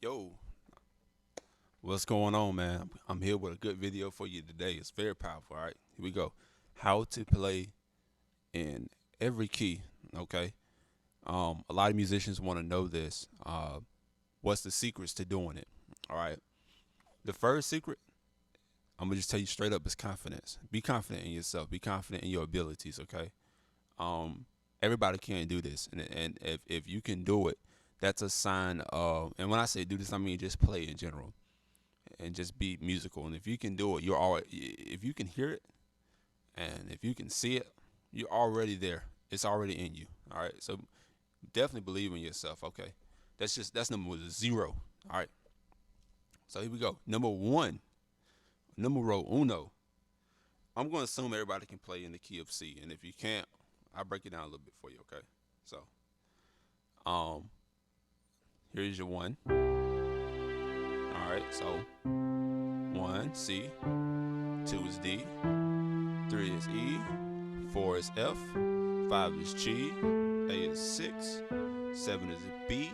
Yo, what's going on, man? I'm here with a good video for you today. It's very powerful. All right, here we go. How to play in every key. Okay. A lot of musicians want to know this. What's the secrets to doing it? All right. The first secret, I'm gonna just tell you straight up, is confidence. Be confident in yourself. Be confident in your abilities. Okay. Um, Everybody can't do this, and if you can do it, that's a sign of. And when I say do this, I mean just play in general and just be musical. And if you can do it, you're already. If you can hear it and if you can see it, you're already there. It's already in you. All right. So definitely believe in yourself. Okay. That's number zero. All right. So here we go. Number one, numero uno. I'm going to assume everybody can play in the key of C, and if you can't, I'll break it down a little bit for you. Okay. So um, here's your one. All right. So one C, two is D, three is E, four is F, five is G, eight is six, seven is B,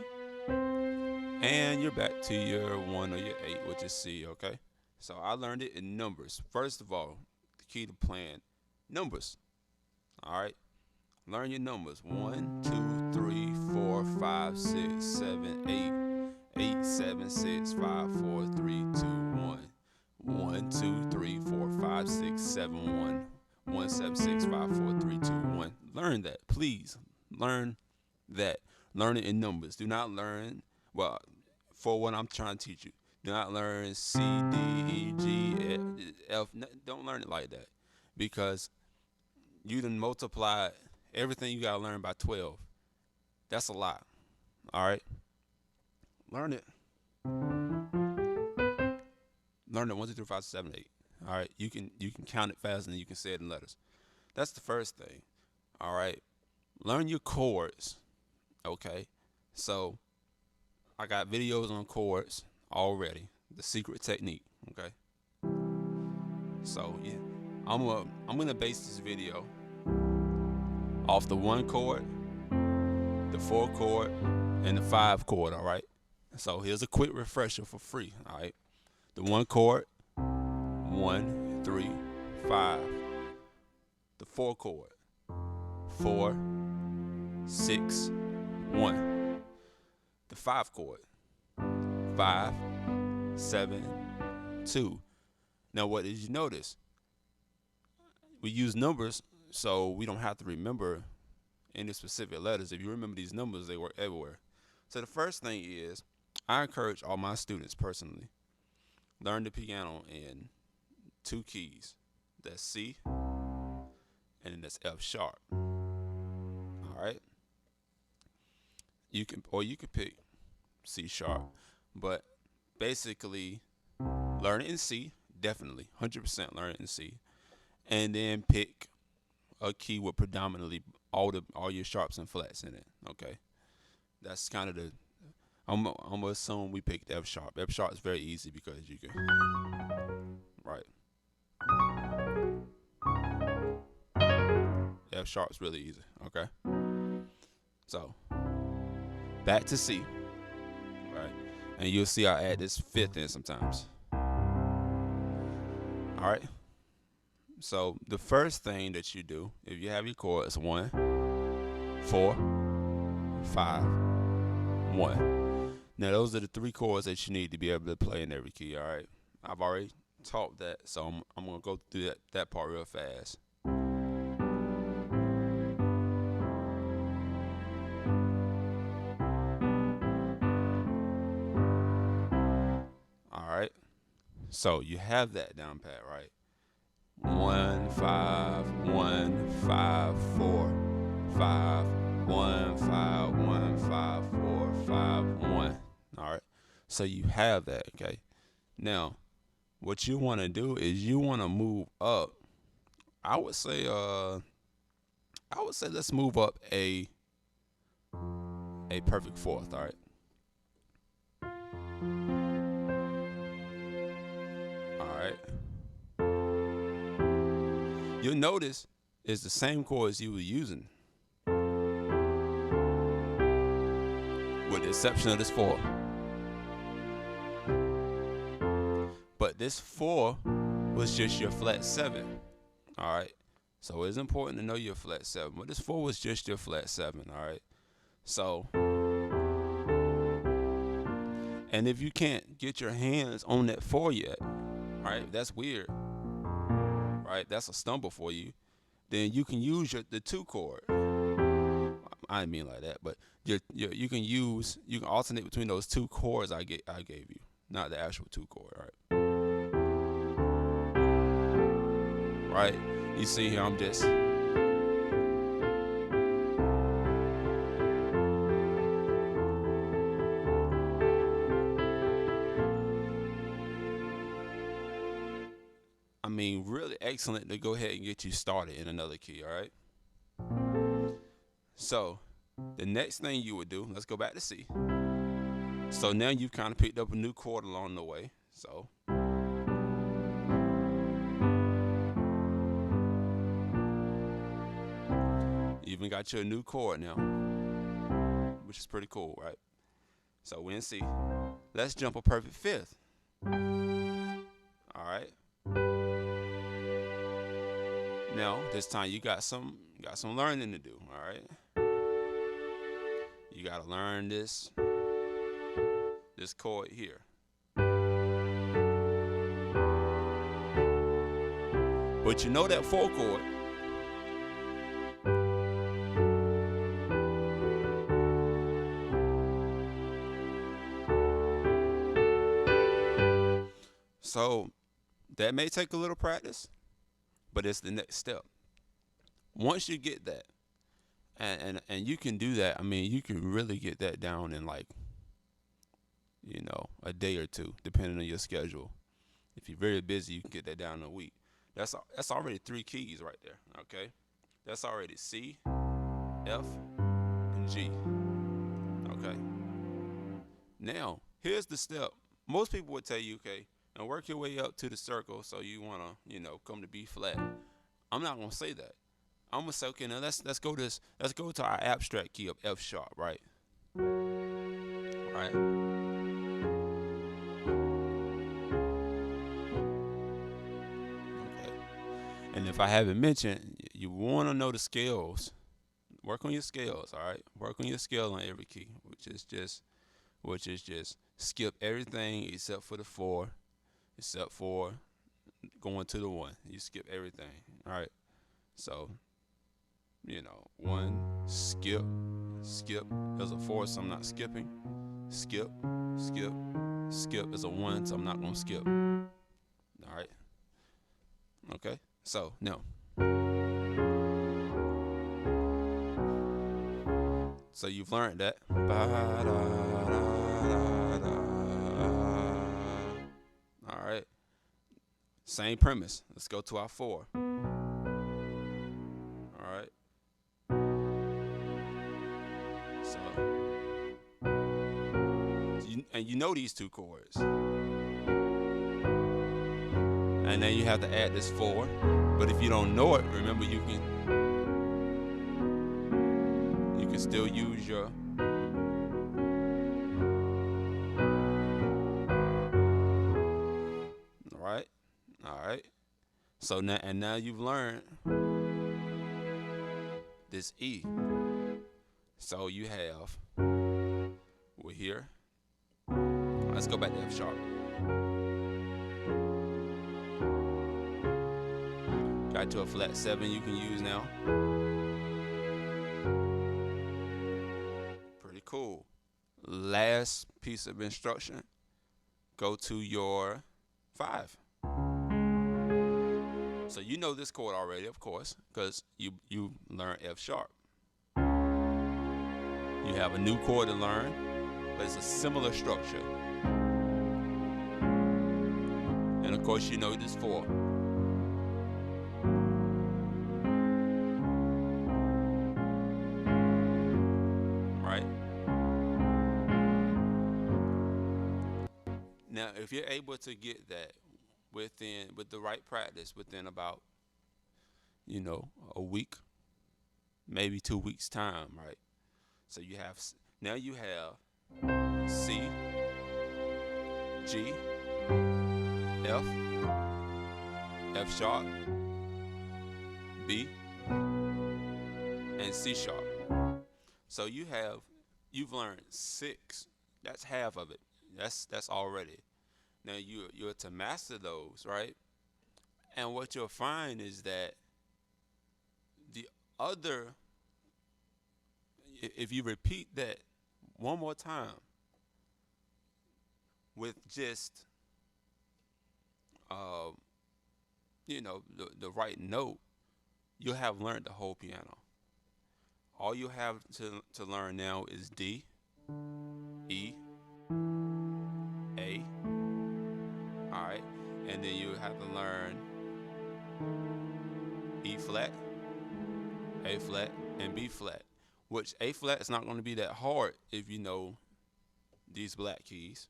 and you're back to your one or your eight, which is C. Okay. So I learned it in numbers. First of all, the key to playing numbers. All right. Learn your numbers. 1, 2, 3, 4, 5, 6, 7, 8, 8, 7, 6, 5, 4, 3, 2, 1. 1, 2, 3, 4, 5, 6, 7, 1. 1, 7, 6, 5, 4, 3, 2, 1. Learn that. Please learn that. Learn it in numbers. Do not learn, well, for what I'm trying to teach you. Do not learn C, D, E, G, F. Don't learn it like that because you done multiply everything you gotta learn by 12. That's a lot. All right, learn it. Learn it 1, 2, 3, 4, 5, 6, 7, 8. All right, you can count it faster than you can say it in letters. That's the first thing. All right, learn your chords. Okay, so I got videos on chords already. The secret technique. Okay, so yeah, I'm gonna base this video off the one chord, the four chord, and the five chord. All right. So here's a quick refresher for free. All right. The one chord, 1, 3, 5. The four chord, 4, 6, 1. The five chord, 5, 7, 2. Now what did you notice? We use numbers so we don't have to remember any specific letters. If you remember these numbers, they work everywhere. So the first thing is, I encourage all my students personally learn the piano in two keys. That's C and then that's F sharp. All right. You can pick C sharp, but basically learn it in C. Definitely, 100% learn it in C, and then pick a key with predominantly all your sharps and flats in it. Okay, that's kind of the. I'm gonna assume we picked F sharp. F sharp is very easy because you can. Right. F sharp's really easy. Okay. So back to C. Right. And you'll see I add this fifth in sometimes. All right. So the first thing that you do, if you have your chords, 1, 4, 5, 1. Now those are the three chords that you need to be able to play in every key. All right. I've already taught that, so I'm gonna go through that part real fast. All right. So you have that down pat, right? 1, 5, 1, 5, 4, 5, 1, 5, 1, 5, 4, 5, 1. All right. So you have that, okay? Now, what you want to do is you want to move up. I would say let's move up a perfect fourth, all right? All right. You'll notice it's the same chords you were using, with the exception of this fourth. But this 4 was just your flat 7. All right. So it's important to know your flat 7. But this 4 was just your flat 7. All right. So, and if you can't get your hands on that 4 yet, right, that's weird, right? That's a stumble for you. Then you can use the 2 chord. I didn't mean like that, but you can alternate between those 2 chords I gave you, not the actual 2 chord, right? Right? You see here, I'm just. I mean, really excellent to go ahead and get you started in another key, all right? So, the next thing you would do, let's go back to C. So now you've kind of picked up a new chord along the way. So, you even got you a new chord now, which is pretty cool, right? So we're in C. Let's jump a perfect 5th. All right. Now this time you got some learning to do. All right. You got to learn this chord here. But you know that 4 chord. So that may take a little practice, but it's the next step. Once you get that, and you can do that, I mean, you can really get that down in like, a day or 2, depending on your schedule. If you're very busy, you can get that down in a week. That's already 3 keys right there, okay? That's already C, F, and G, okay? Now, here's the step. Most people would tell you, okay, now work your way up to the circle so you want to, come to B flat. I'm not going to say that. I'm going to say, okay, now let's go to our abstract key of F sharp, right? Right? Okay. And if I haven't mentioned, you want to know the scales. Work on your scales, all right? Work on your scale on every key, which is just skip everything except for the 4, except for going to the 1. You skip everything, all right? So, 1, skip. There's a 4, so I'm not skipping. Skip. There's a 1, so I'm not going to skip. All right? Okay? So, now. So you've learned that. All right. Same premise. Let's go to our 4. All right. So, you know these 2 chords. And then you have to add this 4. But if you don't know it, remember you can still use your all right. So now you've learned this E. So you have, we're here. Let's go back to F sharp. Got to a flat 7 you can use now. Pretty cool. Last piece of instruction, go to your 5. So you know this chord already, of course, because you learned F sharp. You have a new chord to learn, but it's a similar structure. And of course you know this 4. Right? Now if you're able to get that with the right practice within about a week, maybe 2 weeks time, right? So you have C, G, F, F sharp, B, and C sharp. So you've learned 6. That's half of it. That's already. Now you're to master those, right? And what you'll find is that the other, if you repeat that one more time with just uh, the right note, you'll have learned the whole piano. All you have to learn now is D, E, A, all right, and then you have to learn E flat, A flat, and B flat. Which A flat is not going to be that hard if you know these black keys,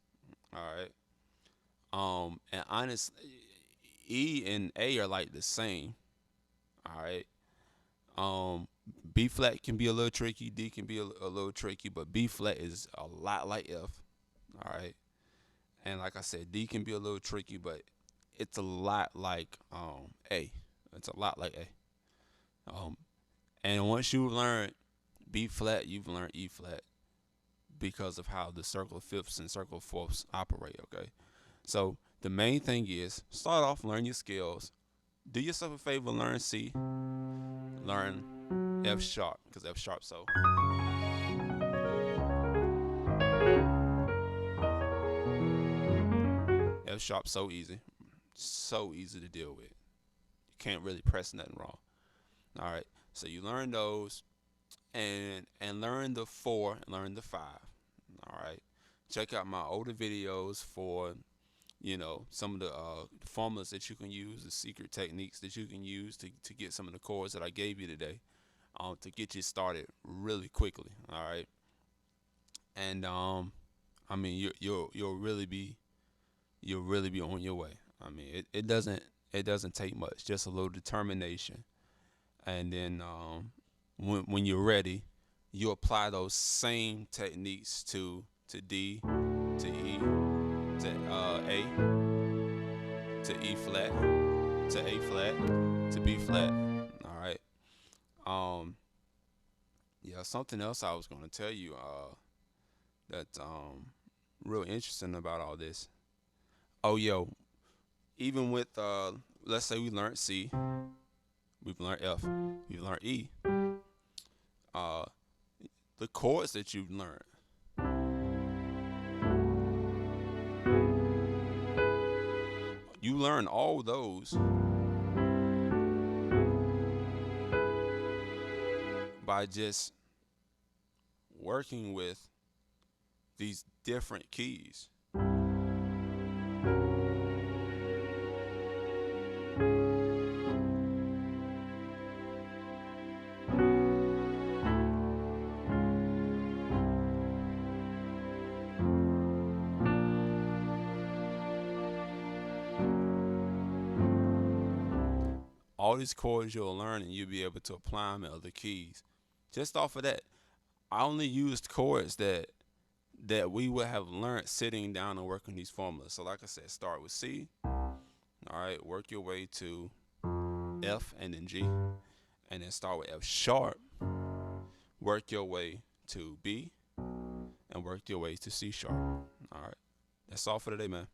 all right. And honestly, E and A are like the same, all right. B flat can be a little tricky, D can be a little tricky, but B flat is a lot like F, all right. And like I said, D can be a little tricky, but it's a lot like A. It's a lot like A. And once you learn B flat, you've learned E flat because of how the circle fifths and circle fourths operate. Okay, so the main thing is start off, learn your scales. Do yourself a favor, learn C, learn F sharp because F sharp so easy, so easy to deal with. You can't really press nothing wrong. All right, so you learn those, and learn the 4 and learn the 5. All right, check out my older videos for some of the formulas that you can use, the secret techniques that you can use to get some of the chords that I gave you today, to get you started really quickly. All right, and I mean you'll really be on your way. I mean it doesn't take much, just a little determination, and then when you're ready, you apply those same techniques to D, to E, to A, to E flat, to A flat, to B flat. All right. Yeah, something else I was gonna tell you that's real interesting about all this. Oh, yo, even with let's say we learned C, we've learned F, we've learned E. Uh, the chords that you've learned, you learn all those by just working with these different keys. All these chords you'll learn, and you'll be able to apply them in other keys. Just off of that, I only used chords that we would have learned sitting down and working these formulas. So like I said, start with C. All right, work your way to F and then G, and then start with F sharp. Work your way to B, and work your way to C sharp. All right, that's all for today, man.